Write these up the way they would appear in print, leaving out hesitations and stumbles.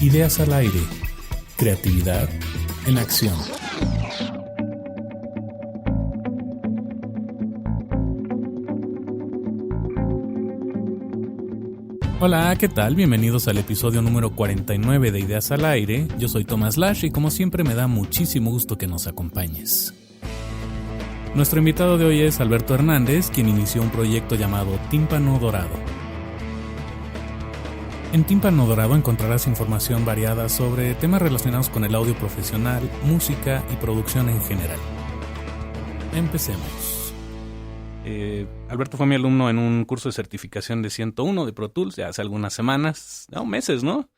Ideas al aire. Creatividad en acción. Hola, ¿qué tal? Bienvenidos al episodio número 49 de Ideas al aire. Yo soy Tomás Lash y como siempre me da muchísimo gusto que nos acompañes. Nuestro invitado de hoy es Alberto Hernández, quien inició un proyecto llamado Tímpano Dorado. En Tímpano Dorado encontrarás información variada sobre temas relacionados con el audio profesional, música y producción en general. Empecemos. Alberto fue mi alumno en un curso de certificación de 101 de Pro Tools ya hace algunas semanas, meses, ¿no?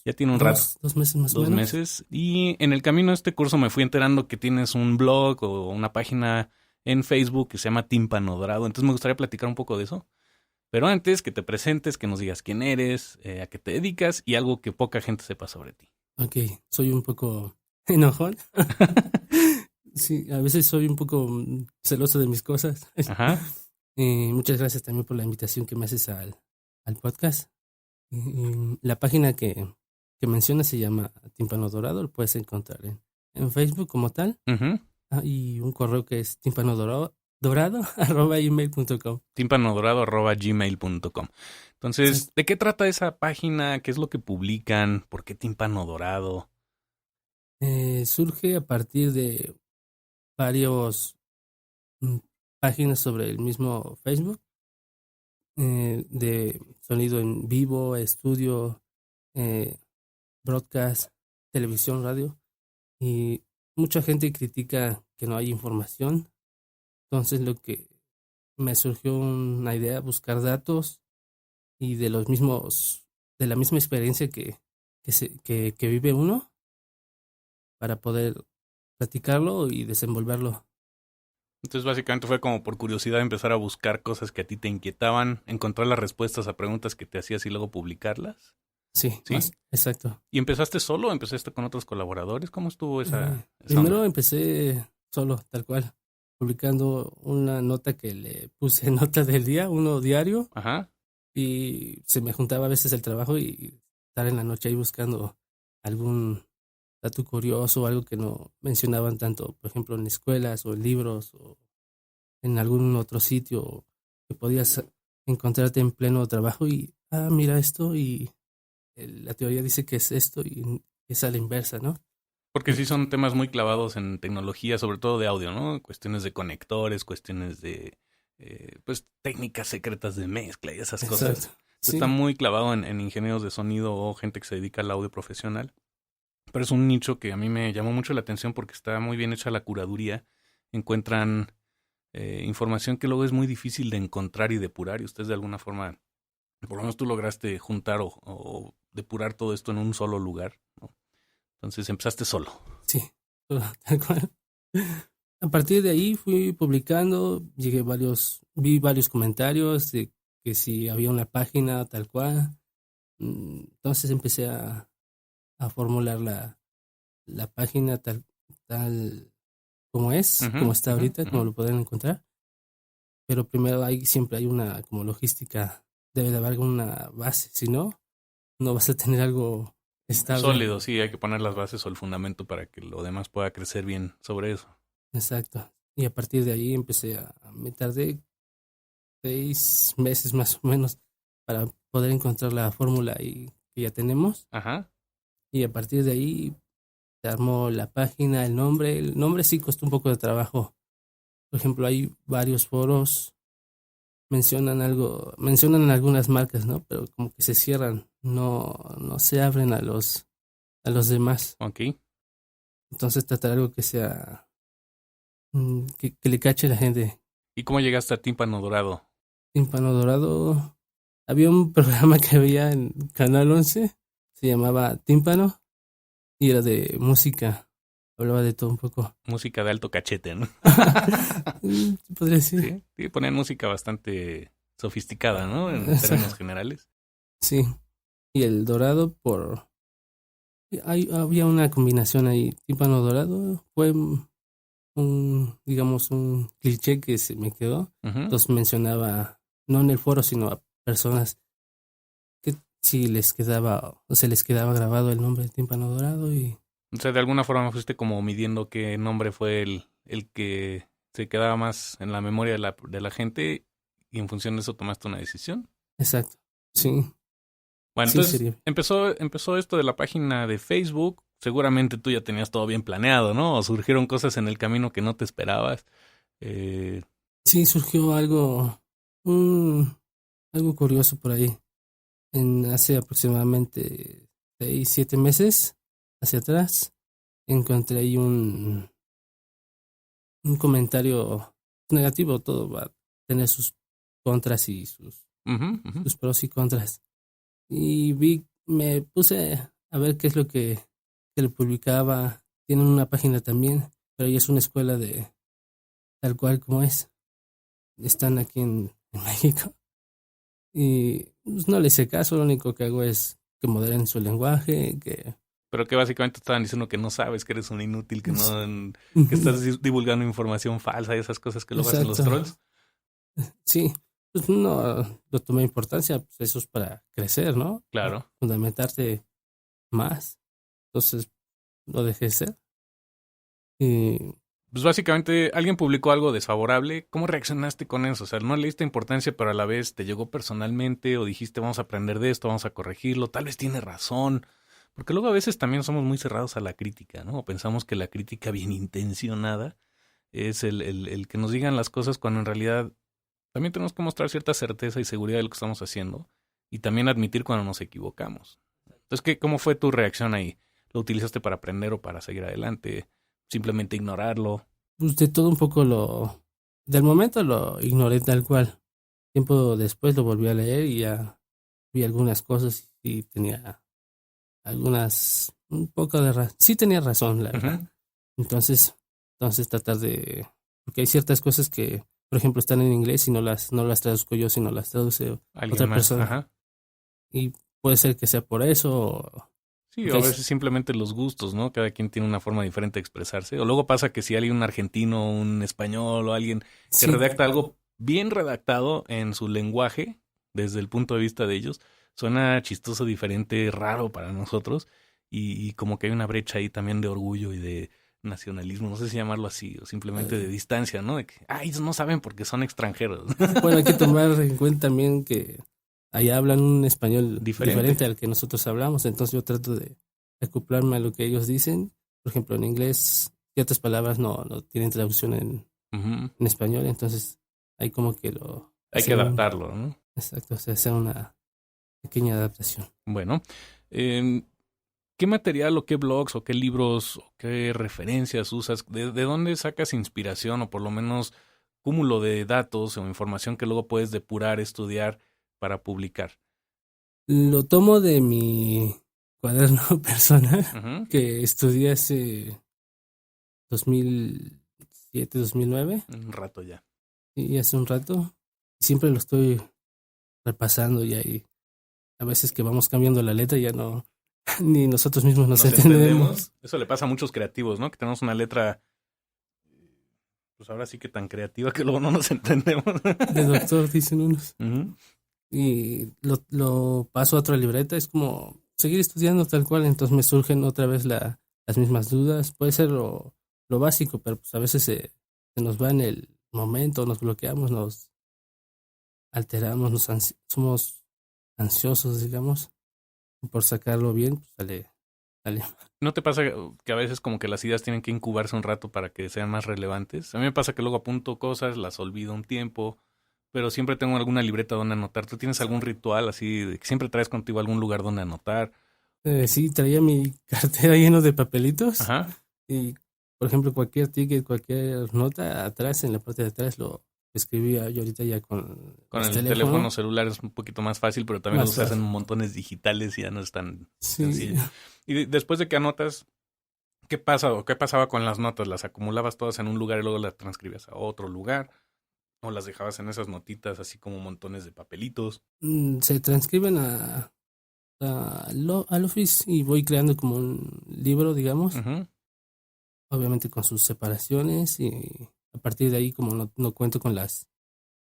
Ya tiene un rato. 2 meses más o menos. 2 meses. Y en el camino de este curso me fui enterando que tienes un blog o una página en Facebook que se llama Tímpano Dorado. Entonces me gustaría platicar un poco de eso. Pero antes, que te presentes, que nos digas quién eres, a qué te dedicas y algo que poca gente sepa sobre ti. Ok, soy un poco enojón. Sí, a veces soy un poco celoso de mis cosas. Ajá. Muchas gracias también por la invitación que me haces al podcast. La página que mencionas se llama Tímpano Dorado, lo puedes encontrar en Facebook como tal. Uh-huh. Y un correo que es timpanodorado@gmail.com. timpanodorado@gmail.com. Entonces, Sí. ¿de qué trata esa página? ¿Qué es lo que publican? ¿Por qué Tímpano Dorado? Surge a partir de varios páginas sobre el mismo Facebook, de sonido en vivo, estudio, broadcast, televisión, radio, y mucha gente critica que no hay información. Entonces lo que me surgió una idea, buscar datos y de la misma experiencia que vive uno para poder platicarlo y desenvolverlo. Entonces, básicamente fue como por curiosidad empezar a buscar cosas que a ti te inquietaban, encontrar las respuestas a preguntas que te hacías y luego publicarlas. Sí, ¿Sí? Exacto. ¿Y empezaste solo o empezaste con otros colaboradores? ¿Cómo estuvo esa Primero onda? empecé solo, tal cual, publicando una nota que le puse nota del día, uno diario, Ajá. y se me juntaba a veces el trabajo y estar en la noche ahí buscando algún dato curioso o algo que no mencionaban tanto, por ejemplo, en escuelas o en libros o en algún otro sitio que podías encontrarte en pleno trabajo y, mira esto y la teoría dice que es esto y es a la inversa, ¿no? Porque sí son temas muy clavados en tecnología, sobre todo de audio, ¿no? Cuestiones de conectores, cuestiones de, pues, técnicas secretas de mezcla y esas cosas. Exacto. Sí. Está muy clavado en ingenieros de sonido o gente que se dedica al audio profesional. Pero es un nicho que a mí me llamó mucho la atención porque está muy bien hecha la curaduría. Encuentran información que luego es muy difícil de encontrar y depurar y ustedes de alguna forma, por lo menos tú lograste juntar o depurar todo esto en un solo lugar, ¿no? Entonces empezaste solo. Sí, tal cual. A partir de ahí fui publicando, vi varios comentarios de que si había una página tal cual. Entonces empecé a formular la página tal como es, Uh-huh, como está ahorita, uh-huh. como lo pueden encontrar. Pero primero siempre hay una como logística, debe de haber alguna base, si no vas a tener algo estable. Sólido, sí, hay que poner las bases o el fundamento para que lo demás pueda crecer bien sobre eso. Exacto. Y a partir de ahí me tardé 6 meses más o menos para poder encontrar la fórmula que ya tenemos. Ajá. Y a partir de ahí se armó la página, el nombre. El nombre sí costó un poco de trabajo. Por ejemplo, hay varios foros, mencionan algunas marcas, ¿no? Pero como que se cierran, no se abren a los demás. Ok. Entonces tratar algo que sea que le cache a la gente. ¿Y cómo llegaste a Tímpano Dorado? Tímpano Dorado, había un programa que había en Canal 11, se llamaba Tímpano y era de música, hablaba de todo un poco. Música de alto cachete, ¿no? Podría decir. Sí, ponían música bastante sofisticada, ¿no? En términos generales. Sí, y el dorado había una combinación ahí, Tímpano Dorado, fue digamos, un cliché que se me quedó. Uh-huh. Los mencionaba, no en el foro, sino a personas que sí les quedaba, o se les quedaba grabado el nombre de Tímpano Dorado y O sea, de alguna forma fuiste como midiendo qué nombre fue el que se quedaba más en la memoria de la gente y en función de eso tomaste una decisión. exacto, sí, Bueno, sí entonces sería. empezó esto de la página de Facebook. Seguramente tú ya tenías todo bien planeado, ¿no? O surgieron cosas en el camino que no te esperabas. Eh, Sí, surgió un, algo curioso por ahí. Hace aproximadamente 6, 7 meses hacia atrás, encontré ahí un comentario negativo. Todo va a tener sus contras y ujú, ujú. sus pros y contras. Y me puse a ver qué es lo que le publicaba. Tienen una página también, pero ella es una escuela de tal cual como es. Están aquí en México. Y pues, no le hice caso, lo único que hago es que moderen su lenguaje, que... Pero que básicamente estaban diciendo que no sabes, que eres un inútil, que no, que Ujú, estás divulgando información falsa y esas cosas que luego hacen los exacto, trolls. sí, pues no tomé importancia, pues eso es para crecer, ¿no? Para Claro. fundamentarte más, entonces lo dejé ser. Y Pues básicamente alguien publicó algo desfavorable. ¿Cómo reaccionaste con eso? O sea, no le diste importancia, pero a la vez te llegó personalmente o dijiste vamos a aprender de esto, vamos a corregirlo, tal vez tiene razón. Porque luego a veces también somos muy cerrados a la crítica, ¿no? O pensamos que la crítica bien intencionada es el que nos digan las cosas cuando en realidad también tenemos que mostrar cierta certeza y seguridad de lo que estamos haciendo y también admitir cuando nos equivocamos. Entonces, ¿cómo fue tu reacción ahí? ¿Lo utilizaste para aprender o para seguir adelante? ¿Simplemente ignorarlo? pues de todo un poco del momento lo ignoré tal cual. Tiempo después lo volví a leer y ya vi algunas cosas y tenía un poco de razón. Sí tenía razón, la verdad. Ujú. Entonces, tratar de, porque hay ciertas cosas que, por ejemplo, están en inglés y no las traduzco yo, sino las traduce Alguien otra más, persona. ajá. Y puede ser que sea por eso, Sí, o porque a veces simplemente los gustos, ¿no? Cada quien tiene una forma diferente de expresarse. O luego pasa que si hay un argentino, un español o alguien que sí, redacta algo bien redactado en su lenguaje, desde el punto de vista de ellos, suena chistoso, diferente, raro para nosotros. Y como que hay una brecha ahí también de orgullo y de nacionalismo, no sé si llamarlo así, o simplemente de eh, distancia, ¿no? De que, ellos no saben porque son extranjeros. bueno, hay que tomar en cuenta también que allá hablan un español Diferente. diferente al que nosotros hablamos, entonces yo trato de acoplarme a lo que ellos dicen. Por ejemplo, en inglés ciertas palabras no tienen traducción Ujú. en español, entonces hay como que Hay que adaptarlo, ¿no? exacto, se hace una pequeña adaptación. Bueno, em, ¿qué material o qué blogs o qué libros o qué referencias usas? De dónde sacas inspiración o por lo menos cúmulo de datos o información que luego puedes depurar, estudiar para publicar? Lo tomo de mi cuaderno personal Ujú. que estudié hace 2007, 2009 Un rato ya. y hace un rato. Siempre lo estoy repasando y ahí a veces que vamos cambiando la letra ya no, ni nosotros mismos nos Nos entendemos. entendemos. Eso le pasa a muchos creativos, ¿no? Que tenemos una letra, pues ahora sí que tan creativa que luego no nos entendemos. De doctor, dicen unos. Ujú. Y lo paso a otra libreta, es como seguir estudiando tal cual, entonces me surgen otra vez las mismas dudas. Puede ser lo básico, pero pues a veces se nos va en el momento, nos bloqueamos, nos alteramos, somos ansiosos, digamos, y por sacarlo bien, pues sale. ¿No te pasa que a veces como que las ideas tienen que incubarse un rato para que sean más relevantes? A mí me pasa que luego apunto cosas, las olvido un tiempo, pero siempre tengo alguna libreta donde anotar. ¿Tú tienes algún ritual así de que siempre traes contigo algún lugar donde anotar? Sí, traía mi cartera lleno de papelitos Ajá. y, por ejemplo, cualquier ticket, cualquier nota, atrás, en la parte de atrás, lo escribía yo ahorita ya con Con el el teléfono teléfono. celular es un poquito más fácil, pero también lo Más usas en fácil. montones digitales y ya no es tan Sí, sencillo. Y después de que anotas, ¿qué pasa o qué pasaba con las notas? ¿Las acumulabas todas en un lugar y luego las transcribías a otro lugar? ¿O las dejabas en esas notitas así como montones de papelitos? se transcriben al Office y voy creando como un libro, digamos, Ujú. obviamente con sus separaciones y a partir de ahí, como no cuento con las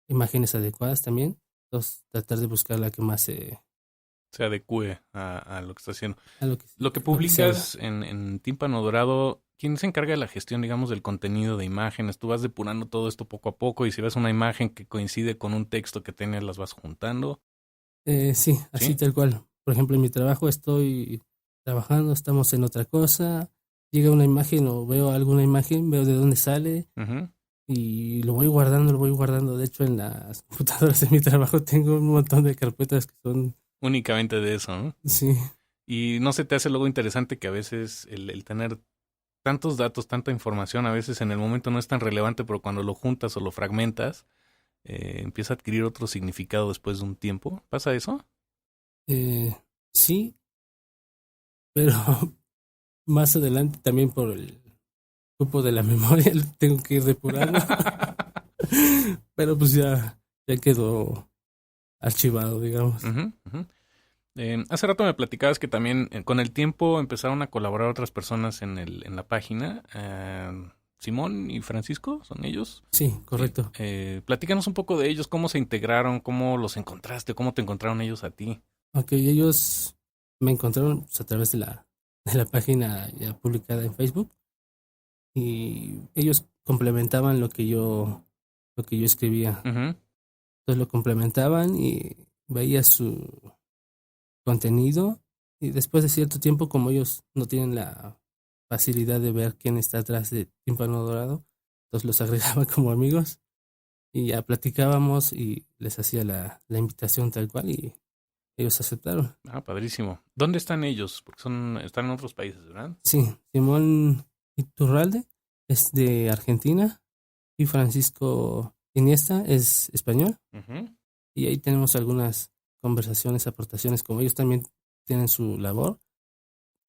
imágenes adecuadas también, entonces tratar de buscar la que más Se adecue a lo que estás haciendo. a lo que, Lo que lo que se haga. publicas en Tímpano Dorado, ¿quién se encarga de la gestión, digamos, del contenido de imágenes? Tú vas depurando todo esto poco a poco y si ves una imagen que coincide con un texto que tienes, las vas juntando, Sí, así ¿sí? tal cual. Por ejemplo, en mi trabajo estoy trabajando, estamos en otra cosa, llega una imagen o veo alguna imagen, veo de dónde sale Ujú. y lo voy guardando, lo voy guardando. De hecho, en las computadoras de mi trabajo tengo un montón de carpetas que son, Únicamente de eso, ¿no? sí, Y no se te hace luego interesante que a veces el tener tantos datos, tanta información, a veces en el momento no es tan relevante, pero cuando lo juntas o lo fragmentas, empieza a adquirir otro significado después de un tiempo. ¿Pasa eso? eh, sí, pero más adelante también por el cupo de la memoria lo tengo que ir depurando. Pero pues ya quedó archivado, digamos. Ujú, ujú. Hace rato me platicabas que también con el tiempo empezaron a colaborar otras personas en la página. Simón y Francisco, ¿son ellos? Sí, Sí. correcto. Platícanos un poco de ellos, cómo se integraron, cómo los encontraste, cómo te encontraron ellos a ti. Ok, ellos me encontraron pues, a través de la página ya publicada en Facebook y ellos complementaban lo que yo escribía. Ujú, Entonces lo complementaban y veía su contenido y después de cierto tiempo, como ellos no tienen la facilidad de ver quién está atrás de Tímpano Dorado, entonces los agregaba como amigos y ya platicábamos y les hacía la invitación tal cual y ellos aceptaron. Ah, padrísimo. ¿Dónde están ellos? Porque están en otros países, ¿verdad? Sí, Simón Iturralde es de Argentina y Francisco Iniesta es español. Ujú. Y ahí tenemos algunas conversaciones, aportaciones, como ellos también tienen su labor,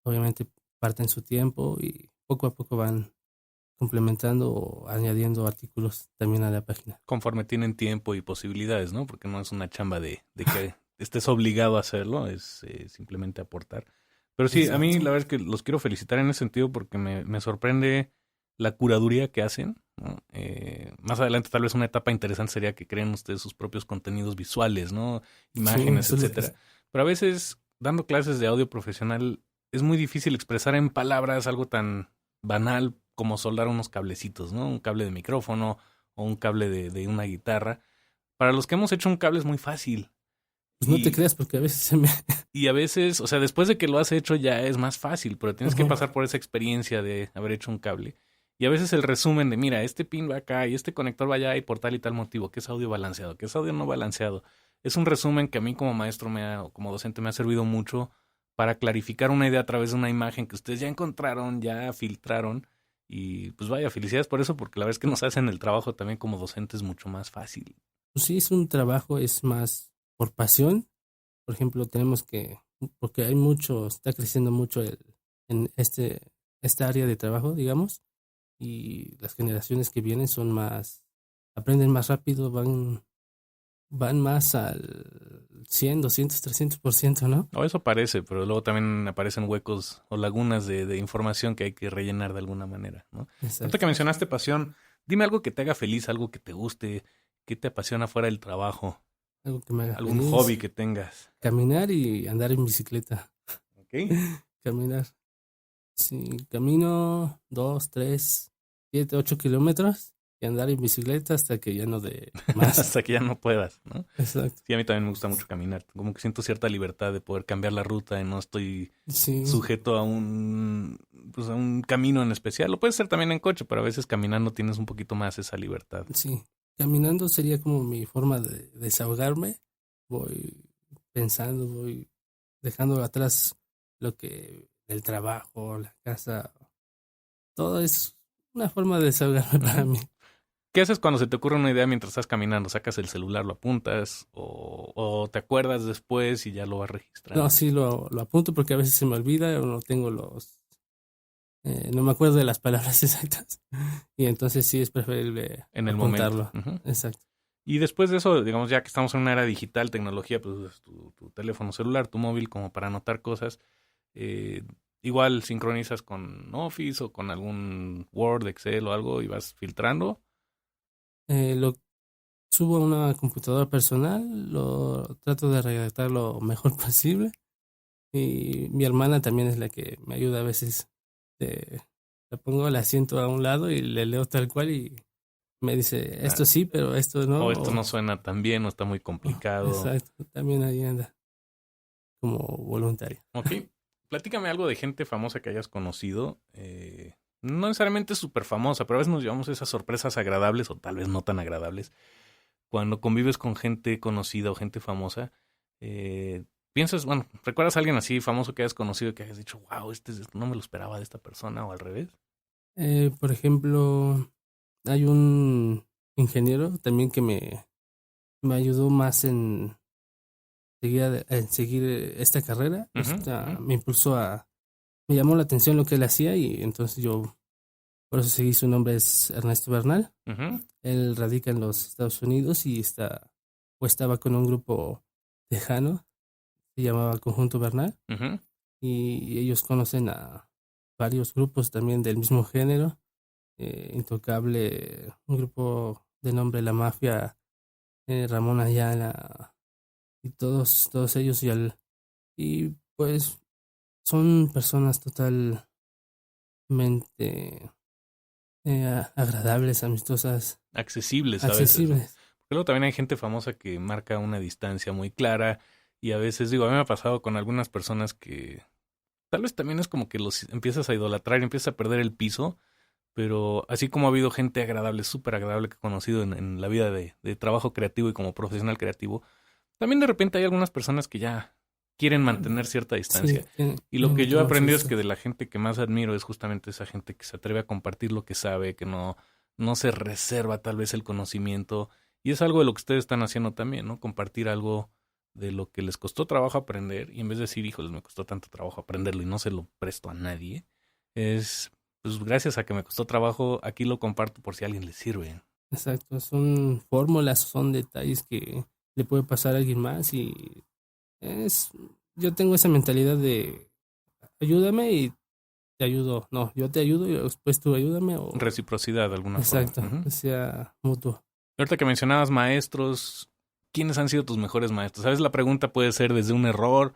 obviamente parten su tiempo y poco a poco van complementando o añadiendo artículos también a la página. Conforme tienen tiempo y posibilidades, ¿no? Porque no es una chamba de que estés obligado a hacerlo, es simplemente aportar. Pero sí, a mí Exacto. la verdad es que los quiero felicitar en ese sentido porque me sorprende la curaduría que hacen, ¿no? Más adelante tal vez una etapa interesante sería que creen ustedes sus propios contenidos visuales, ¿no? Sí, Imágenes, eso es lo que etcétera. Pero a veces dando clases de audio profesional es muy difícil expresar en palabras algo tan banal como soldar unos cablecitos, ¿no? Un cable de micrófono o un cable de una guitarra. Para los que hemos hecho un cable es muy fácil. pues no te Y, creas porque a veces se me... y a veces, o sea, después de que lo has hecho ya es más fácil, pero tienes que Ujú. pasar por esa experiencia de haber hecho un cable. Y a veces el resumen de, mira, este pin va acá y este conector va allá y por tal y tal motivo, que es audio balanceado, que es audio no balanceado. Es un resumen que a mí como maestro o como docente me ha servido mucho para clarificar una idea a través de una imagen que ustedes ya encontraron, ya filtraron. Y pues vaya, felicidades por eso, porque la verdad es que nos hacen el trabajo también como docentes mucho más fácil. Pues sí, es un trabajo, es más por pasión. Por ejemplo, tenemos que, porque hay mucho, está creciendo mucho en esta área de trabajo, digamos, y las generaciones que vienen son más, aprenden más rápido, van más al 100, 200, 300%, ¿no? O eso parece, pero luego también aparecen huecos o lagunas de información que hay que rellenar de alguna manera, ¿no? Ahorita que Exacto. mencionaste pasión, dime algo que te haga feliz, algo que te guste, que te apasiona fuera del trabajo, Algo que me haga algún feliz, hobby que tengas. caminar y andar en bicicleta. ¿Ok? Caminar. Sí, camino 2, 3, 7, 8 kilómetros y andar en bicicleta hasta que ya no de más. Hasta que ya no puedas, ¿no? Exacto. Sí, a mí también me gusta mucho caminar. Como que siento cierta libertad de poder cambiar la ruta y no estoy Sí, sujeto pues a un camino en especial. Lo puedes hacer también en coche, pero a veces caminando tienes un poquito más esa libertad. sí. Caminando sería como mi forma de desahogarme. Voy pensando, voy dejando atrás lo que el trabajo, la casa, todo es una forma de desahogarme para Ujú. mí. ¿Qué haces cuando se te ocurre una idea mientras estás caminando? ¿Sacas el celular, lo apuntas o te acuerdas después y ya lo vas No, registrando? sí lo apunto porque a veces se me olvida o no tengo no me acuerdo de las palabras exactas. Y entonces sí es preferible En el momento. apuntarlo. Ujú. Exacto. Y después de eso, digamos, ya que estamos en una era digital, tecnología, pues usas tu teléfono celular, tu móvil como para anotar cosas. Eh, igual sincronizas con Office o con algún Word, Excel o algo y vas filtrando. Eh, lo, subo a una computadora personal, lo trato de redactar lo mejor posible. Y mi hermana también es la que me ayuda a veces. Le pongo el asiento a un lado y le leo tal cual y me dice, Ah, esto sí, pero esto no. o esto no suena tan bien, o está muy complicado. Exacto, también ahí anda como voluntario. Ok, platícame algo de gente famosa que hayas conocido. No necesariamente súper famosa, pero a veces nos llevamos esas sorpresas agradables o tal vez no tan agradables. Cuando convives con gente conocida o gente famosa, piensas, bueno, ¿recuerdas a alguien así famoso que hayas conocido que hayas dicho, wow, no me lo esperaba de esta persona o al revés? Por ejemplo, hay un ingeniero también que me ayudó más en seguir esta carrera. Ujú, ujú, Me impulsó me llamó la atención lo que él hacía y entonces yo, por eso seguí su nombre, es Ernesto Bernal. ujú, Él radica en los Estados Unidos y estaba con un grupo tejano, se llamaba Conjunto Bernal, ujú, y ellos conocen a varios grupos también del mismo género, Intocable, un grupo de nombre La Mafia, Ramón Ayala, y todos ellos, y pues son personas totalmente agradables, amistosas, accesibles a veces, ¿no? accesibles. Porque luego también hay gente famosa que marca una distancia muy clara y a veces, digo, a mí me ha pasado con algunas personas que tal vez también es como que los empiezas a idolatrar y empiezas a perder el piso, pero así como ha habido gente agradable, súper agradable que he conocido en la vida de trabajo creativo y como profesional creativo, también de repente hay algunas personas que ya quieren mantener cierta Sí, distancia. Y lo tienen que que yo he tomar su aprendido es que de distancia. la gente que más admiro es justamente esa gente que se atreve a compartir lo que sabe, que no se reserva tal vez el conocimiento. Y es algo de lo que ustedes están haciendo también, ¿no? Compartir algo de lo que les costó trabajo aprender y en vez de decir, híjoles, me costó tanto trabajo aprenderlo y no se lo presto a nadie, es, pues gracias a que me costó trabajo, aquí lo comparto por si a alguien le sirve. Exacto, son fórmulas, son detalles que le puede pasar a alguien más y es, yo tengo esa mentalidad de ayúdame y te ayudo. No, yo te ayudo y después tú ayúdame o Reciprocidad de alguna forma. exacto, Ujú. que sea mutuo. Ahorita que mencionabas maestros, ¿quiénes han sido tus mejores maestros? Sabes, la pregunta puede ser desde un error,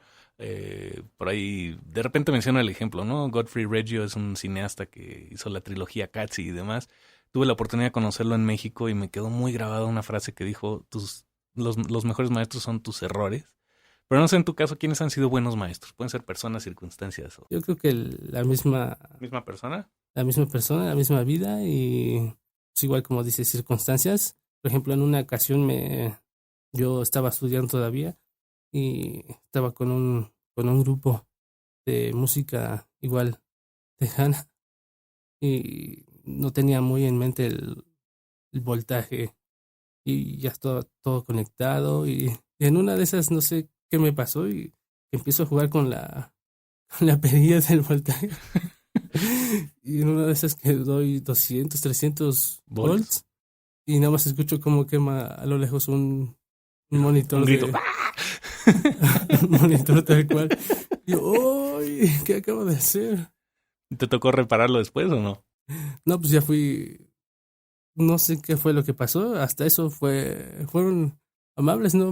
por ahí, de repente menciono el ejemplo, ¿no? Godfrey Reggio es un cineasta que hizo la trilogía Cats y demás. Tuve la oportunidad de conocerlo en México y me quedó muy grabada una frase que dijo, los mejores maestros son tus errores. Pero no sé en tu caso, ¿quiénes han sido buenos maestros? Pueden ser personas, circunstancias o... Yo creo que ¿Misma persona? la misma persona, la misma vida y pues igual como dice circunstancias. Por ejemplo, en una ocasión yo estaba estudiando todavía y estaba con un grupo de música igual tejana y no tenía muy en mente el voltaje y ya estaba todo conectado y en una de esas no sé qué me pasó y empiezo a jugar con con la perilla del voltaje y en una de esas que doy 200 300 ¿Volts? volts y nada más escucho cómo quema a lo lejos un Un monitor grito. un monitor tal cual. Y yo, ¡ay! ¿Qué acabo de hacer? ¿Te tocó repararlo después o no? No, pues ya fui. No sé qué fue lo que pasó. Hasta eso fueron amables. No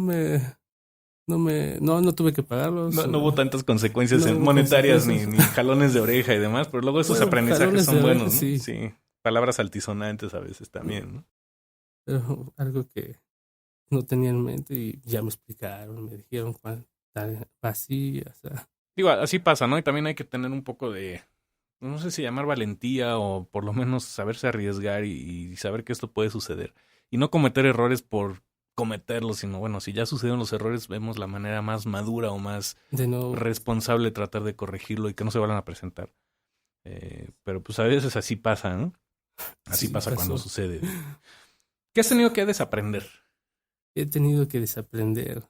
tuve que pagarlos. No hubo tantas consecuencias No hubo monetarias consecuencias. ni jalones de oreja y demás, pero luego esos Bueno, aprendizajes jalones de son oreja, buenos, ¿no? sí. Sí, palabras altisonantes a veces también, ¿no? Pero algo que no tenía en mente y ya me explicaron, me dijeron cuál tal así, o sea, Digo, así pasa, ¿no? Y también hay que tener un poco de, no sé si llamar valentía o por lo menos saberse arriesgar y saber que esto puede suceder. Y no cometer errores por cometerlos, sino bueno, si ya sucedieron los errores, vemos la manera más madura o más de no, responsable de tratar de corregirlo y que no se vuelvan a presentar. Pero pues a veces así pasa, ¿no? Así sí pasa cuando pasó. sucede. ¿Qué has tenido que desaprender? He tenido que desaprender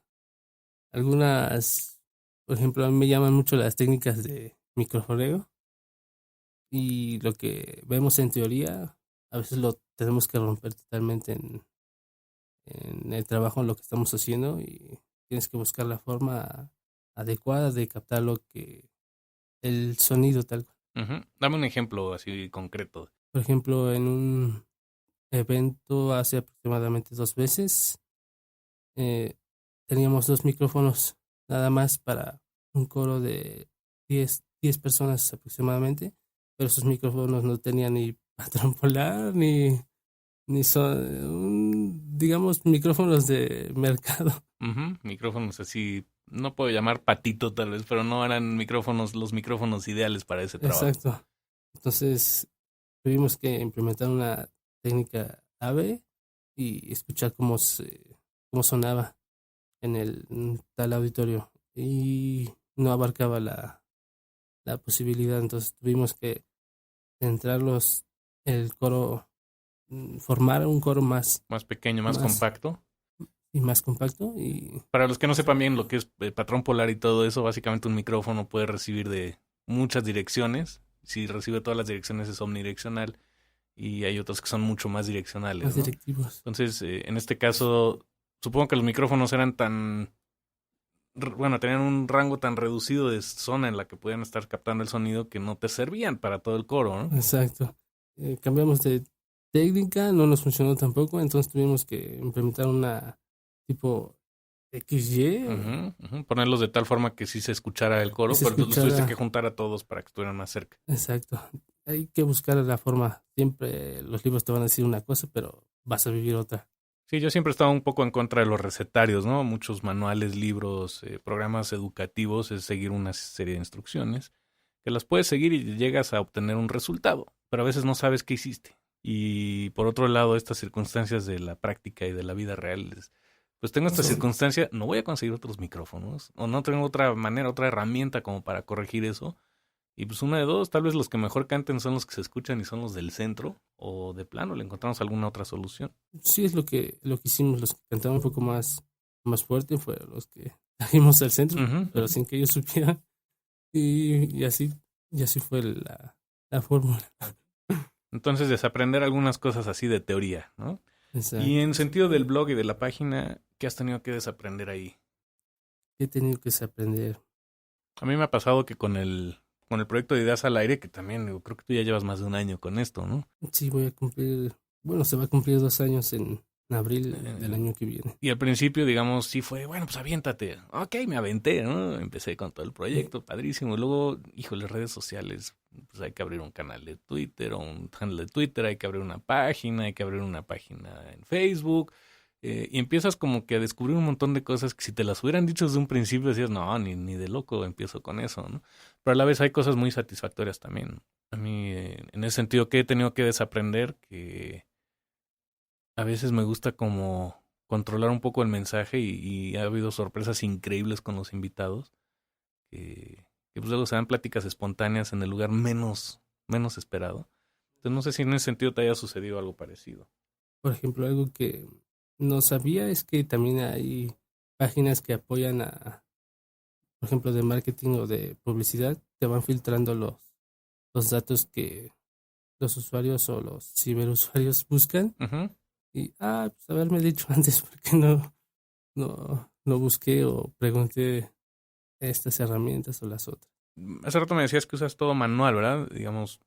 algunas, por ejemplo, a mí me llaman mucho las técnicas de microfoneo y lo que vemos en teoría, a veces lo tenemos que romper totalmente en el trabajo, en lo que estamos haciendo y tienes que buscar la forma adecuada de captar el sonido tal cual. Ujú. Dame un ejemplo así concreto. Por ejemplo, evento hace aproximadamente 2 meses. Teníamos 2 micrófonos nada más para un coro de 10 personas aproximadamente, pero esos micrófonos no tenían ni patrón polar, ni son, digamos, micrófonos de mercado. Micrófonos así, no puedo llamar patito tal vez, pero no eran los micrófonos ideales para ese trabajo. Exacto. Entonces tuvimos que implementar una técnica AVE y escuchar cómo sonaba en el tal auditorio, y no abarcaba la posibilidad. Entonces tuvimos que el coro, formar un coro más pequeño, más compacto. Y más compacto. Y para los que no sepan bien lo que es patrón polar y todo eso, básicamente un micrófono puede recibir de muchas direcciones. Si recibe todas las direcciones es omnidireccional, y hay otros que son mucho más direccionales. Más directivos. Entonces, en este caso, supongo que los micrófonos eran tenían un rango tan reducido de zona en la que podían estar captando el sonido que no te servían para todo el coro, ¿no? Exacto. Cambiamos de técnica, no nos funcionó tampoco, entonces tuvimos que implementar una tipo XY. Ponerlos de tal forma que sí se escuchara el coro, pero los tuviste que juntar a todos para que estuvieran más cerca. Exacto. Hay que buscar la forma. Siempre los libros te van a decir una cosa, pero vas a vivir otra. Sí, yo siempre he estado un poco en contra de los recetarios, ¿no? Muchos manuales, libros, programas educativos es seguir una serie de instrucciones que las puedes seguir y llegas a obtener un resultado, pero a veces no sabes qué hiciste. Y por otro lado, estas circunstancias de la práctica y de la vida real, pues tengo esta circunstancia, no voy a conseguir otros micrófonos, o no tengo otra manera, otra herramienta como para corregir eso. Y pues una de dos, tal vez los que mejor canten son los que se escuchan y son los del centro, o de plano le encontramos alguna otra solución. Sí, es lo que hicimos. Los que cantaban un poco más fuerte fueron los que trajimos al centro, pero sin que ellos supieran. Y así fue la fórmula. Entonces, desaprender algunas cosas así de teoría, ¿no? Exacto. Y en sentido del blog y de la página, ¿qué has tenido que desaprender ahí? ¿Qué he tenido que desaprender? A mí me ha pasado que con el proyecto de Ideas al Aire, que también creo que tú ya llevas más de un año con esto, ¿no? Sí, se va a cumplir 2 años en abril del año que viene. Y al principio, digamos, sí fue, bueno, pues aviéntate. Ok, me aventé, ¿no? Empecé con todo el proyecto, padrísimo. Y luego, híjole, redes sociales, pues hay que abrir un canal de Twitter o un handle de Twitter, hay que abrir una página, en Facebook. Y empiezas como que a descubrir un montón de cosas que si te las hubieran dicho desde un principio decías, no, ni de loco empiezo con eso, ¿no? Pero a la vez hay cosas muy satisfactorias también. A mí, en ese sentido, que he tenido que desaprender, que a veces me gusta como controlar un poco el mensaje, y ha habido sorpresas increíbles con los invitados, que pues luego se dan pláticas espontáneas en el lugar menos esperado. Entonces no sé si en ese sentido te haya sucedido algo parecido. Por ejemplo, algo que no sabía es que también hay páginas que apoyan por ejemplo, de marketing o de publicidad, te van filtrando los datos que los usuarios o los ciberusuarios buscan. Y, pues haberme dicho antes, porque no busqué o pregunté estas herramientas o las otras. Hace rato me decías que usas todo manual, ¿verdad? Digamos,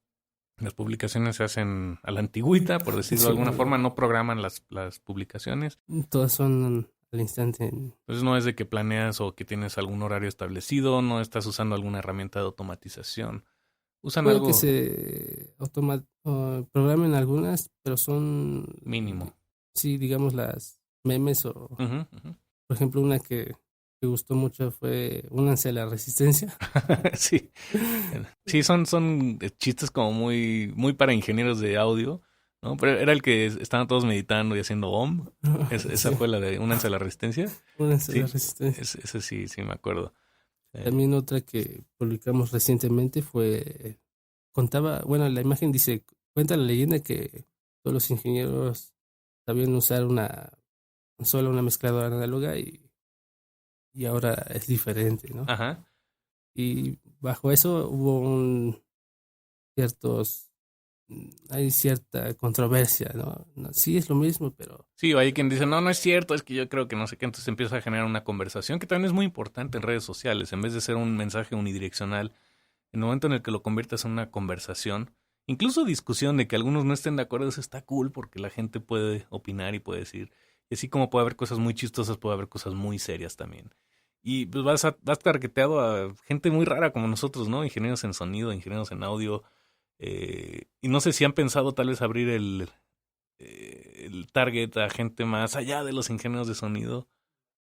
las publicaciones se hacen a la antigüita, por decirlo de alguna forma, no programan las publicaciones. Todas son al instante. Entonces no es de que planeas o que tienes algún horario establecido, no estás usando alguna herramienta de automatización. Usan Puede algo que se programen algunas, pero son mínimo. Sí, digamos las memes o por ejemplo una que gustó mucho fue Únanse a la Resistencia. Sí. Sí, son chistes como muy para ingenieros de audio, ¿no? Pero era el que estaban todos meditando y haciendo OM. Esa fue la de Únanse a la Resistencia. Únanse a la Resistencia. Ese sí me acuerdo. También otra que publicamos recientemente la imagen dice, cuenta la leyenda que todos los ingenieros sabían usar una mezcladora análoga y ahora es diferente, ¿no? Ajá. Y bajo eso hubo hay cierta controversia, ¿no? Sí es lo mismo, pero... Sí, hay quien dice, no es cierto, es que yo creo que no sé qué, entonces empieza a generar una conversación que también es muy importante en redes sociales, en vez de ser un mensaje unidireccional, en el momento en el que lo conviertes en una conversación incluso discusión de que algunos no estén de acuerdo, eso está cool porque la gente puede opinar y puede decir. Y así como puede haber cosas muy chistosas, puede haber cosas muy serias también. Y pues vas targeteado a gente muy rara como nosotros, ¿no? Ingenieros en sonido, ingenieros en audio. Y no sé si han pensado tal vez abrir el target a gente más allá de los ingenieros de sonido.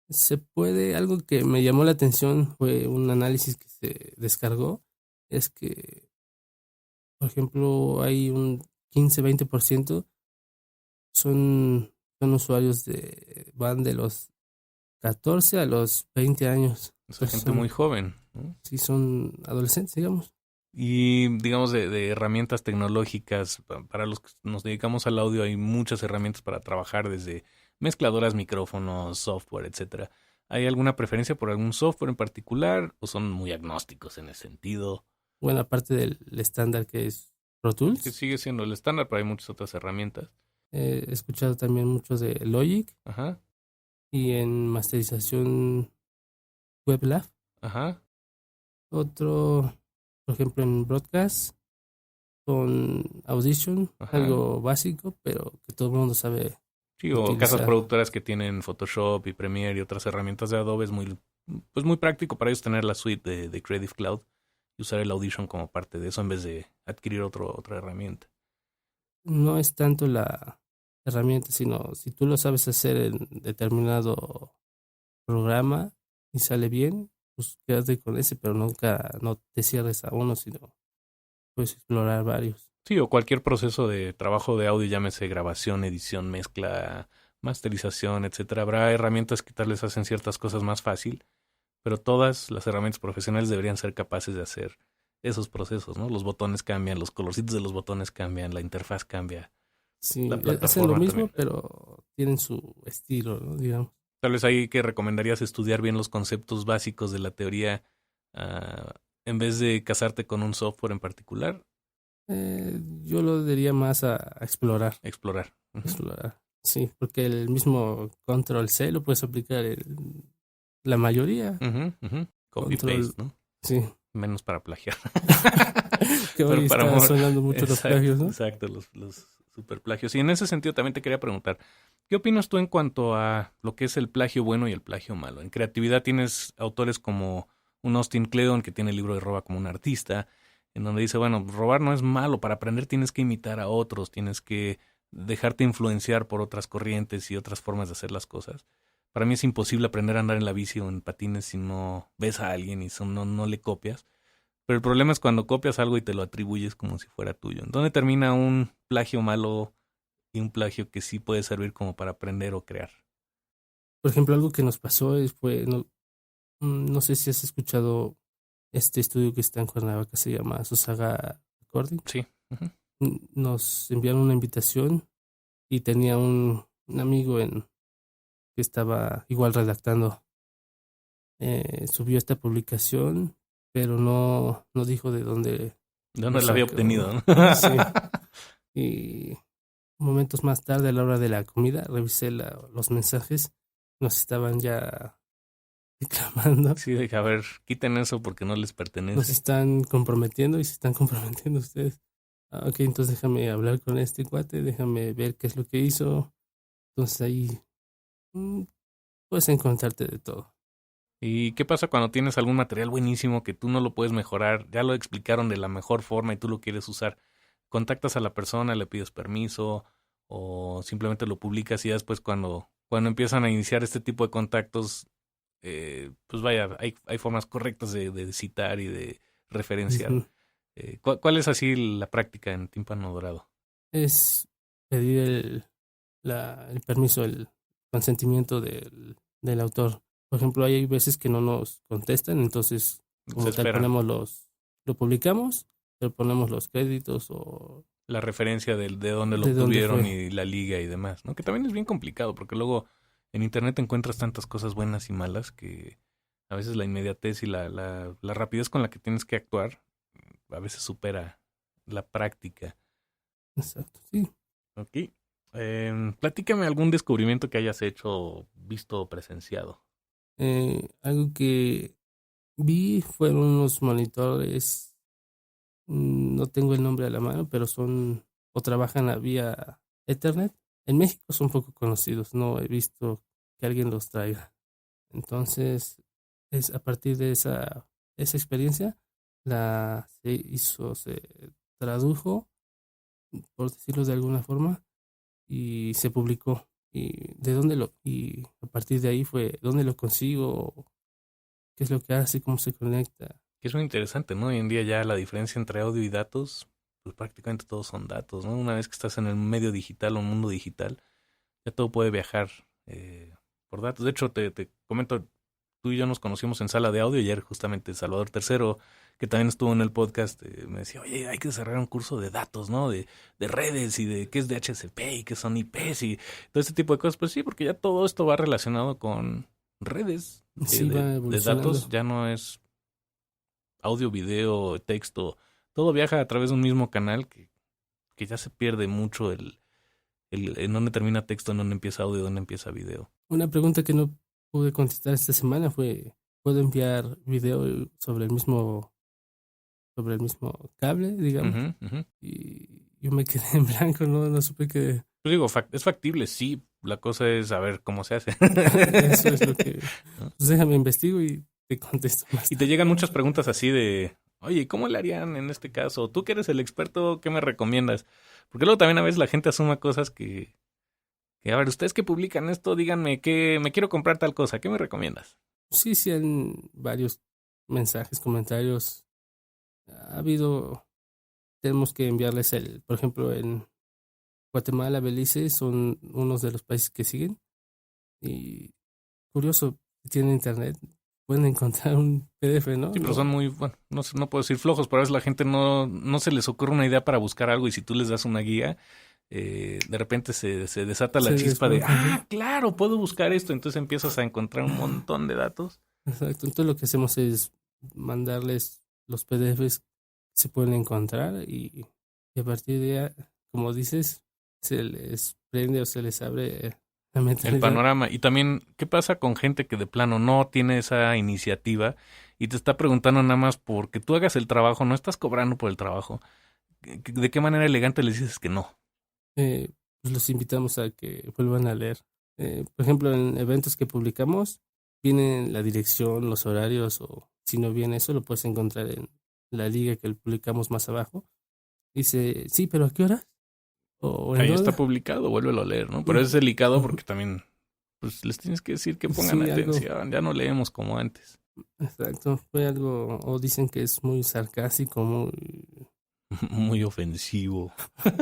Se puede, algo que me llamó la atención fue un análisis que se descargó, es que, por ejemplo, hay un 15-20% son usuarios van de los 14 a los 20 años. O sea, Entonces gente muy joven, ¿no? sí son adolescentes, digamos. Y digamos de herramientas tecnológicas, para los que nos dedicamos al audio hay muchas herramientas para trabajar desde mezcladoras, micrófonos, software, etcétera. ¿Hay alguna preferencia por algún software en particular o son muy agnósticos en ese sentido? Bueno, aparte del estándar que es Pro Que Tools, sigue siendo el estándar, pero hay muchas otras herramientas. he escuchado también mucho de Logic Ajá, y en masterización WebLab. ajá, Otro, por ejemplo, en Broadcast con Audition, ajá. algo básico, pero que todo el mundo sabe Sí, o casas utilizar. productoras que tienen Photoshop y Premiere y otras herramientas de Adobe es muy práctico para ellos tener la suite de Creative Cloud y usar el Audition como parte de eso en vez de adquirir otra herramienta. No es tanto la herramienta, sino si tú lo sabes hacer en determinado programa y sale bien, pues quédate con ese, pero nunca no te cierres a uno, sino puedes explorar varios. Sí, o cualquier proceso de trabajo de audio, llámese grabación, edición, mezcla, masterización, etcétera. Habrá herramientas que tal vez hacen ciertas cosas más fácil, pero todas las herramientas profesionales deberían ser capaces de hacer esos procesos, ¿no? Los botones cambian, los colorcitos de los botones cambian, la interfaz cambia, Sí, la hacen lo plataforma mismo, también. pero tienen su estilo, ¿no? Digamos. Tal vez ahí que recomendarías estudiar bien los conceptos básicos de la teoría en vez de casarte con un software en particular, Yo lo diría más a explorar, explorar. Ujú, explorar. Sí, porque el mismo control C lo puedes aplicar en la mayoría. ujú, ujú. Control, Copy-paste, ¿no? sí. Menos para plagiar. Que Pero hoy para está amor. sonando mucho los Exacto, plagios, ¿no? exacto, los super plagios. Y en ese sentido también te quería preguntar, ¿qué opinas tú en cuanto a lo que es el plagio bueno y el plagio malo? En creatividad tienes autores como un Austin Kleon que tiene el libro de Roba como un artista, en donde dice, bueno, robar no es malo, para aprender tienes que imitar a otros, tienes que dejarte influenciar por otras corrientes y otras formas de hacer las cosas. Para mí es imposible aprender a andar en la bici o en patines si no ves a alguien y no le copias. Pero el problema es cuando copias algo y te lo atribuyes como si fuera tuyo. ¿Dónde termina un plagio malo y un plagio que sí puede servir como para aprender o crear? Por ejemplo, algo que nos pasó fue, no, no sé si has escuchado este estudio que está en Cuernavaca, se llama Sosaga Recording. Sí. Ujú. Nos enviaron una invitación y tenía un amigo que estaba igual redactando. Subió esta publicación, pero no dijo de dónde ¿De lo dónde la había sacó, obtenido? ¿no? ¿No? Sí. Y momentos más tarde, a la hora de la comida, revisé los mensajes, nos estaban ya reclamando, Sí, a ver, quiten eso porque no les nos pertenece. están comprometiendo y se están comprometiendo ustedes. Ah, ok, entonces déjame hablar con este cuate, déjame ver qué es lo que hizo. Entonces ahí mm, puedes encontrarte de todo. ¿Y qué pasa cuando tienes algún material buenísimo que tú no lo puedes mejorar? Ya lo explicaron de la mejor forma y tú lo quieres usar. Contactas a la persona, le pides permiso o simplemente lo publicas y ya después cuando empiezan a iniciar este tipo de contactos, pues vaya, hay formas correctas de citar y de referenciar. Ujú. ¿Cuál es así la práctica en Tímpano Dorado? Es pedir el permiso, el consentimiento del autor. Por ejemplo, hay veces que no nos contestan, entonces Se como tal esperan lo publicamos, pero ponemos los créditos o la referencia de dónde lo de dónde obtuvieron fue. y la liga y demás, ¿no? Que también es bien complicado porque luego en internet encuentras tantas cosas buenas y malas que a veces la inmediatez y la rapidez con la que tienes que actuar a veces supera la práctica. Exacto, sí. Ok. Platícame algún descubrimiento que hayas hecho, visto o presenciado. Algo que vi fueron unos monitores No tengo el nombre a la mano, pero son o trabajan a vía Ethernet. En México son poco conocidos, no he visto que alguien los traiga. Entonces, es a partir de esa experiencia, se tradujo, por decirlo de alguna forma, y se publicó. Y a partir de ahí fue, ¿dónde lo consigo? ¿Qué es lo que hace? ¿Cómo se conecta? Que es muy interesante, ¿no? Hoy en día ya la diferencia entre audio y datos, pues prácticamente todos son datos, ¿no? Una vez que estás en el medio digital o mundo digital, ya todo puede viajar por datos. De hecho, te comento, tú y yo nos conocimos en sala de audio. Ayer justamente Salvador Tercero, que también estuvo en el podcast, me decía, oye, hay que desarrollar un curso de datos, ¿no? De redes y de qué es DHCP y qué son IPs y todo este tipo de cosas. Pues sí, porque ya todo esto va relacionado con redes Sí, va de datos. evolucionando. Ya no es audio, video, texto. Todo viaja a través de un mismo canal que ya se pierde mucho el en dónde termina texto, en dónde empieza audio, dónde empieza video. Una pregunta que no pude contestar esta semana fue, ¿puedo enviar video sobre el mismo cable, digamos? Ujú, ujú. Y yo me quedé en blanco, no supe que Pues digo, es factible, sí. La cosa es saber cómo se hace. eso es lo que... ¿No? Pues déjame investigo y te contesto más Y te tarde. llegan muchas preguntas así de, oye, ¿cómo le harían en este caso? Tú que eres el experto, ¿qué me recomiendas? Porque luego también a veces la gente asuma cosas que a ver, ustedes que publican esto, díganme que me quiero comprar tal cosa, ¿qué me recomiendas? Sí, han varios mensajes, comentarios. Ha habido, tenemos que enviarles por ejemplo, en Guatemala, Belice son unos de los países que siguen. Y curioso, si tienen internet, pueden encontrar un PDF, ¿no? Sí, pero son No, muy, bueno, no puedo decir flojos, pero a veces la gente no se les ocurre una idea para buscar algo y si tú les das una guía, de repente se desata la se chispa de, desbloquea. claro, puedo buscar esto. Entonces empiezas a encontrar un montón de datos. Exacto. Entonces lo que hacemos es mandarles los PDFs que se pueden encontrar y a partir de ahí, como dices, se les prende o se les abre la El mentalidad. panorama. Y también, ¿qué pasa con gente que de plano no tiene esa iniciativa y te está preguntando nada más porque tú hagas el trabajo, no estás cobrando por el trabajo? ¿De qué manera elegante les dices que no? Pues los invitamos a que vuelvan a leer. Por ejemplo, en eventos que publicamos, viene la dirección, los horarios, o si no viene eso, lo puedes encontrar en la liga que publicamos más abajo. Dice, sí, pero ¿a qué hora? ¿O en Ahí dónde? está publicado, vuélvelo a leer, ¿no? Pero es Ujú, delicado ujú. porque también, pues les tienes que decir que pongan Sí, algo, atención, ya no leemos como antes. exacto, fue algo, o dicen que es muy sarcástico, muy, Muy ofensivo.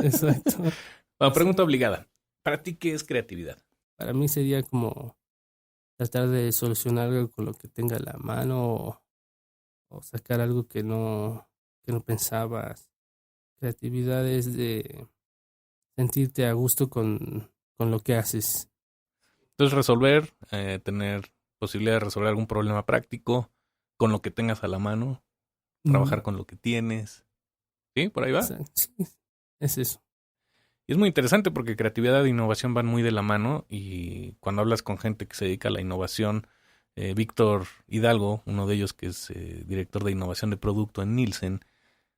exacto. Bueno, pregunta obligada. ¿Para ti qué es creatividad? Para mí sería como tratar de solucionar algo con lo que tenga a la mano o sacar algo que no pensabas. Creatividad es de sentirte a gusto con lo que haces. Entonces resolver, tener posibilidad de resolver algún problema práctico con lo que tengas a la mano, Mm, trabajar con lo que tienes. ¿Sí? Por ahí va. sí, es eso. Y es muy interesante porque creatividad e innovación van muy de la mano y cuando hablas con gente que se dedica a la innovación, Víctor Hidalgo, uno de ellos que es director de innovación de producto en Nielsen,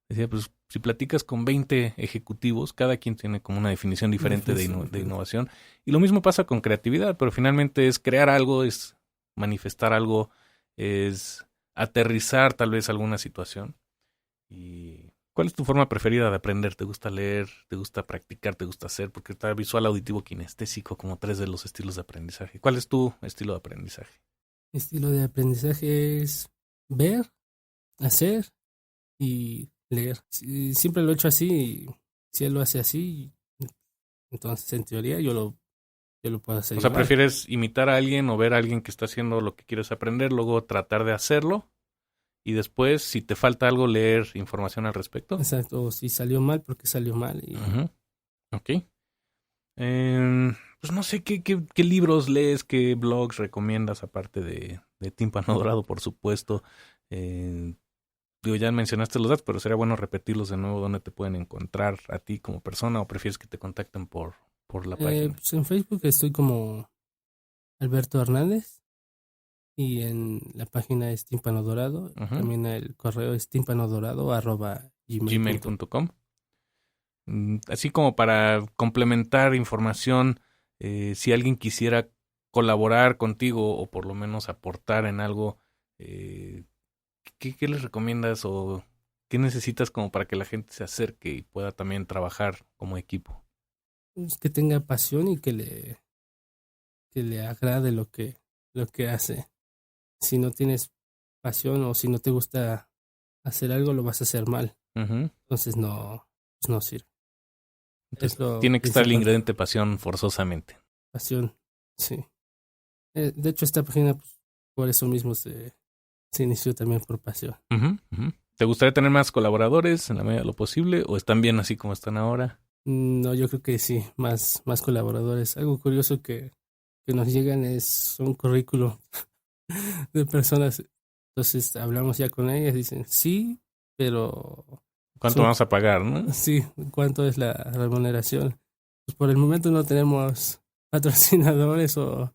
decía, pues si platicas con 20 ejecutivos, cada quien tiene como una definición Una diferente definición de diferente. innovación y lo mismo pasa con creatividad, pero finalmente es crear algo, es manifestar algo, es aterrizar tal vez alguna situación. ¿Y cuál es tu forma preferida de aprender? ¿Te gusta leer? ¿Te gusta practicar? ¿Te gusta hacer? Porque está visual, auditivo, kinestésico, como tres de los estilos de aprendizaje. ¿Cuál es tu estilo de aprendizaje? Estilo de aprendizaje es ver, hacer y leer. Siempre lo he hecho así y si él lo hace así, entonces en teoría yo lo puedo hacer O sea, igual. ¿prefieres imitar a alguien o ver a alguien que está haciendo lo que quieres aprender, luego tratar de hacerlo y después, si te falta algo, leer información al respecto? Exacto, o si salió mal, porque salió mal. Ujú. Ok. Pues no sé qué libros lees, qué blogs recomiendas, aparte de Tímpano Dorado, por supuesto. Eh, Digo, ya mencionaste los datos, pero sería bueno repetirlos de nuevo, dónde te pueden encontrar a ti como persona o prefieres que te contacten por la página. Pues en Facebook estoy como Alberto Hernández Y en la página es Tímpano Dorado. También el correo es timpanodorado@gmail.com. Así como para complementar información, si alguien quisiera colaborar contigo o por lo menos aportar en algo, ¿qué les recomiendas o qué necesitas como para que la gente se acerque y pueda también trabajar como equipo? Pues que tenga pasión y que le agrade lo que hace. Si no tienes pasión o si no te gusta hacer algo, lo vas a hacer mal. Entonces no sirve. Entonces, tiene que estar el ingrediente pasión forzosamente. Pasión, sí. De hecho, esta página, pues, por eso mismo se inició también por pasión. ¿Te gustaría tener más colaboradores en la medida de lo posible o están bien así como están ahora? No, yo creo que sí, más colaboradores. Algo curioso que nos llegan son currículos de personas. Entonces hablamos ya con ellas, dicen sí, pero ¿cuánto vamos a pagar, no? Sí, ¿cuánto es la remuneración? Pues por el momento no tenemos patrocinadores o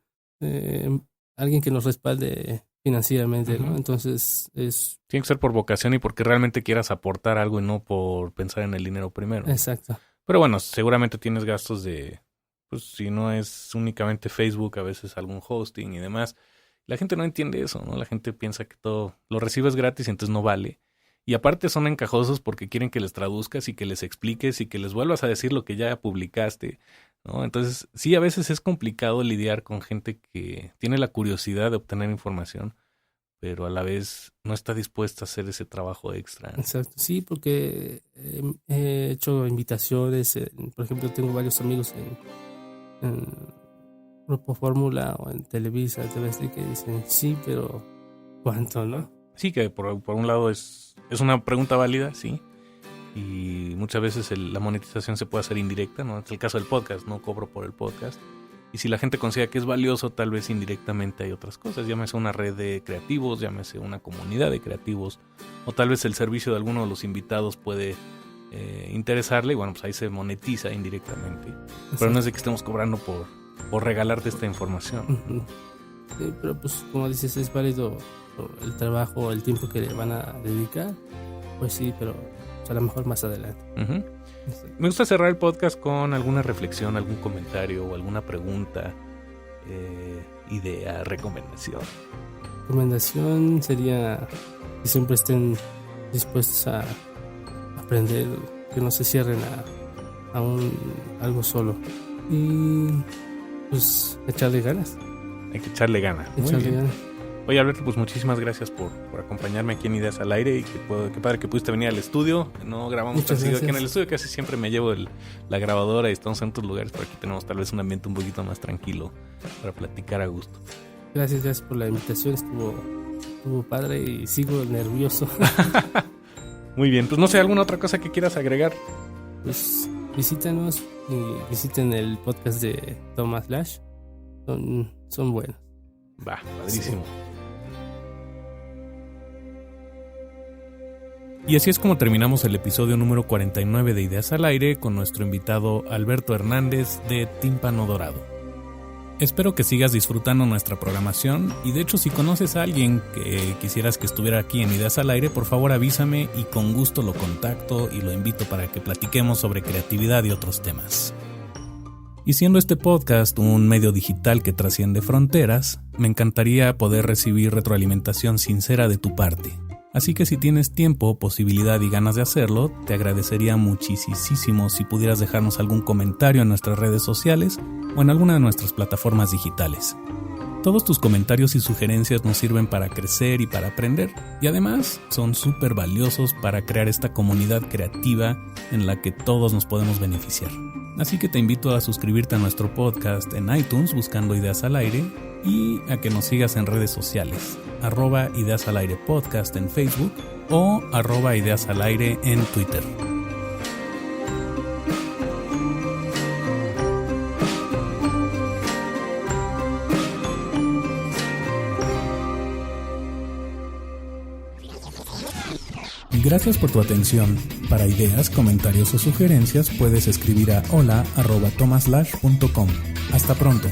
alguien que nos respalde financieramente, ¿no? Entonces tiene que ser por vocación y porque realmente quieras aportar algo y no por pensar en el dinero primero. Exacto. Pero bueno, seguramente tienes gastos de, pues si no es únicamente Facebook, a veces algún hosting y demás. La gente no entiende eso, ¿no? La gente piensa que todo lo recibes gratis y entonces no vale. Y aparte son encajosos porque quieren que les traduzcas y que les expliques y que les vuelvas a decir lo que ya publicaste, ¿no? Entonces, sí, a veces es complicado lidiar con gente que tiene la curiosidad de obtener información, pero a la vez no está dispuesta a hacer ese trabajo extra. Exacto, sí, porque he hecho invitaciones, por ejemplo, tengo varios amigos en Grupo Fórmula o en Televisa, TVS, que dicen, sí, pero ¿cuánto, no? Sí, que por un lado es una pregunta válida, sí, y muchas veces la monetización se puede hacer indirecta, ¿no? Es el caso del podcast, no cobro por el podcast. Y si la gente considera que es valioso, tal vez indirectamente hay otras cosas. Llámese una red de creativos, llámese una comunidad de creativos, o tal vez el servicio de alguno de los invitados puede interesarle y bueno, pues ahí se monetiza indirectamente. Exacto. Pero no es de que estemos cobrando por regalarte esta información. Sí, pero pues como dices, es válido el trabajo, el tiempo que le van a dedicar. Pues sí, pero a lo mejor más adelante. Me gusta cerrar el podcast con alguna reflexión, algún comentario o alguna pregunta, idea, recomendación. Recomendación sería que siempre estén dispuestos a aprender, que no se cierren a algo solo y pues echarle ganas. Hay que echarle ganas. Echarle ganas. Oye, Alberto, pues muchísimas gracias por acompañarme aquí en Ideas al Aire y qué padre que pudiste venir al estudio. No grabamos tan seguido aquí en el estudio, casi siempre me llevo la grabadora y estamos en otros lugares, pero aquí tenemos tal vez un ambiente un poquito más tranquilo para platicar a gusto. Gracias por la invitación, estuvo padre y sigo nervioso. Muy bien, pues no sé, ¿alguna otra cosa que quieras agregar? Pues visítanos y visiten el podcast de Thomas Lash, son buenos. Va, padrísimo. Sí. Y así es como terminamos el episodio número 49 de Ideas al Aire con nuestro invitado Alberto Hernández de Tímpano Dorado. Espero que sigas disfrutando nuestra programación y de hecho si conoces a alguien que quisieras que estuviera aquí en Ideas al Aire, por favor avísame y con gusto lo contacto y lo invito para que platiquemos sobre creatividad y otros temas. Y siendo este podcast un medio digital que trasciende fronteras, me encantaría poder recibir retroalimentación sincera de tu parte. Así que si tienes tiempo, posibilidad y ganas de hacerlo, te agradecería muchísimo si pudieras dejarnos algún comentario en nuestras redes sociales o en alguna de nuestras plataformas digitales. Todos tus comentarios y sugerencias nos sirven para crecer y para aprender, y además son súper valiosos para crear esta comunidad creativa en la que todos nos podemos beneficiar. Así que te invito a suscribirte a nuestro podcast en iTunes buscando Ideas al Aire y a que nos sigas en redes sociales, @Ideas al Aire Podcast en Facebook o @Ideas al Aire en Twitter. Gracias por tu atención. Para ideas, comentarios o sugerencias puedes escribir a hola@thomaslash.com. Hasta pronto.